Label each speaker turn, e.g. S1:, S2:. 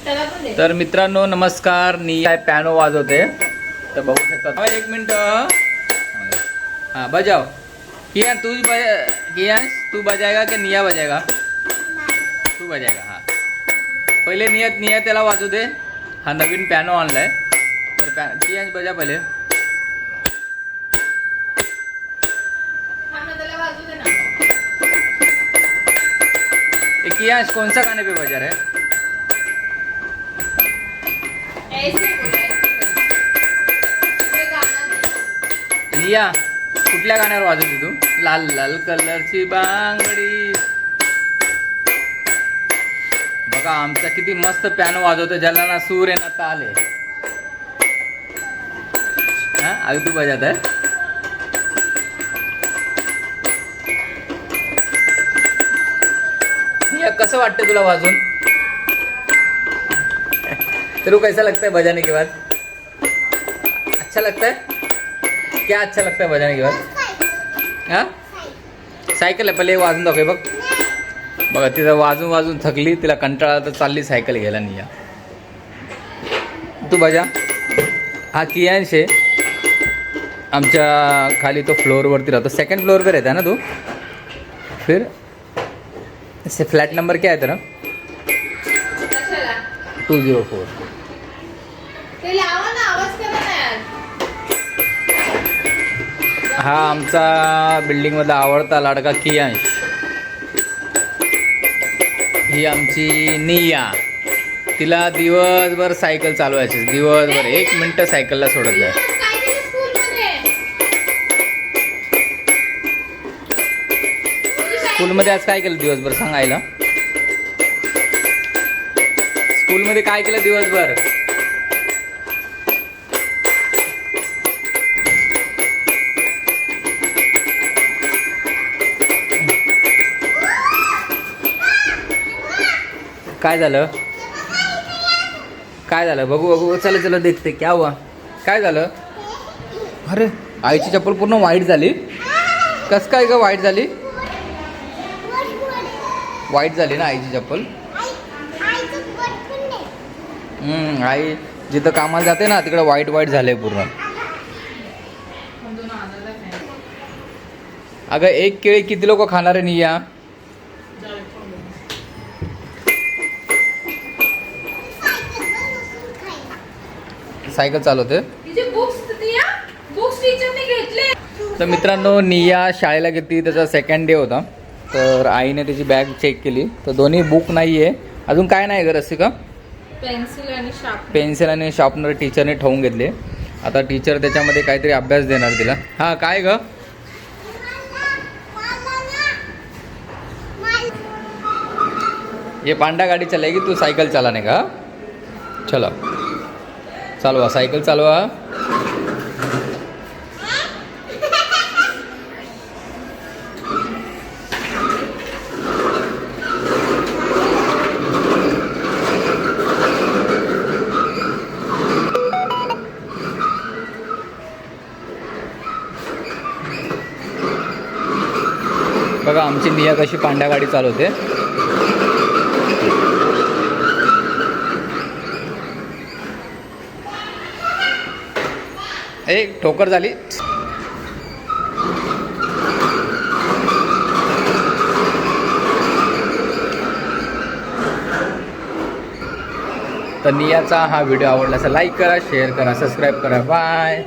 S1: तर मित्रांनो नमस्कार. निया पियानो वाजवते तर बघू शकता. एक मिनिट. हाँ बजाओ. किया तू बजाएगा कि निया बजाएगा? तू बजाएगा. हाँ पहिले निया त्याला वाजू दे. हा नवीन पियानो आणलाय तर किया बजा पहिले. किया कौन सा गाने पे बजा रहा है? निया कुठल्या गाण्यावर वाजवते तू? लाल लाल कलरची बांगडी. बघा आमचा किती मस्त पियानो वाजवतो ज्याला ना सूर आहे ना ताल आहे. हा अभी तू बजात आहे. निया कसं वाटतं तुला वाजून? तेरे को कैसा लगता है बजाने के बाद? अच्छा लगता है? क्या अच्छा लगता है बजाने के बाद? हाँ सायकल आहे. पहिले वाजून दाखव. बघ बघा तिथं वाजून वाजून थकली, तिला कंटाळा तर चालली सायकल घ्यायला. निया तू बजा. हा कियांश आहे आमच्या खाली. तो फ्लोअरवरती राहतो. सेकंड फ्लोअर पे रहता है ना तू? फिर इससे फ्लॅट नंबर क्या है तेरा? 204. हा आमचा बिल्डिंगमधला आवडता लाडका कियांश. ही आमची निया. तिला दिवसभर सायकल चालवायची. दिवसभर 1 मिनिट सायकलला सोडत नाही. स्कूलमध्ये आज काय केलं दिवसभर सांगायला? स्कूलमध्ये काय केलं दिवसभर? काय झालं? काय झालं? बघू चला चला देखते क्या हुआ. काय झालं? अरे आईची चप्पल पूर्ण वाईट झाली. कस काय ग वाईट झाली? वाईट झाली ना आईची चप्पल. आई जिथं कामाला जाते ना तिकडे वाईट झालंय पूर्ण. अगं एक केळी किती लोक खाणार आहे निया? सायकल चालवते. तर मित्रांनो निया शाळेला गेली. त्याचा सेकंड डे होता तर आईने त्याची बॅग चेक केली तर दोन्ही बुक नाही आहे. अजून काय नाही गं रसिका? पेन्सिल आणि शार्पनर टीचरने ठेवून घेतले. आता टीचर त्याच्यामध्ये काहीतरी अभ्यास देणार तिला. हा काय ग? ये पांडा गाडी चलेगी, तू सायकल चलाने का? चलो चालवा सायकल चालवा. बघा आमची निया कशी पांड्या गाडी चालवते. एक ठोकर झाली. तर नियाचा हा व्हिडिओ आवडला असेल लाईक करा, शेअर करा, सबस्क्राईब करा. बाय.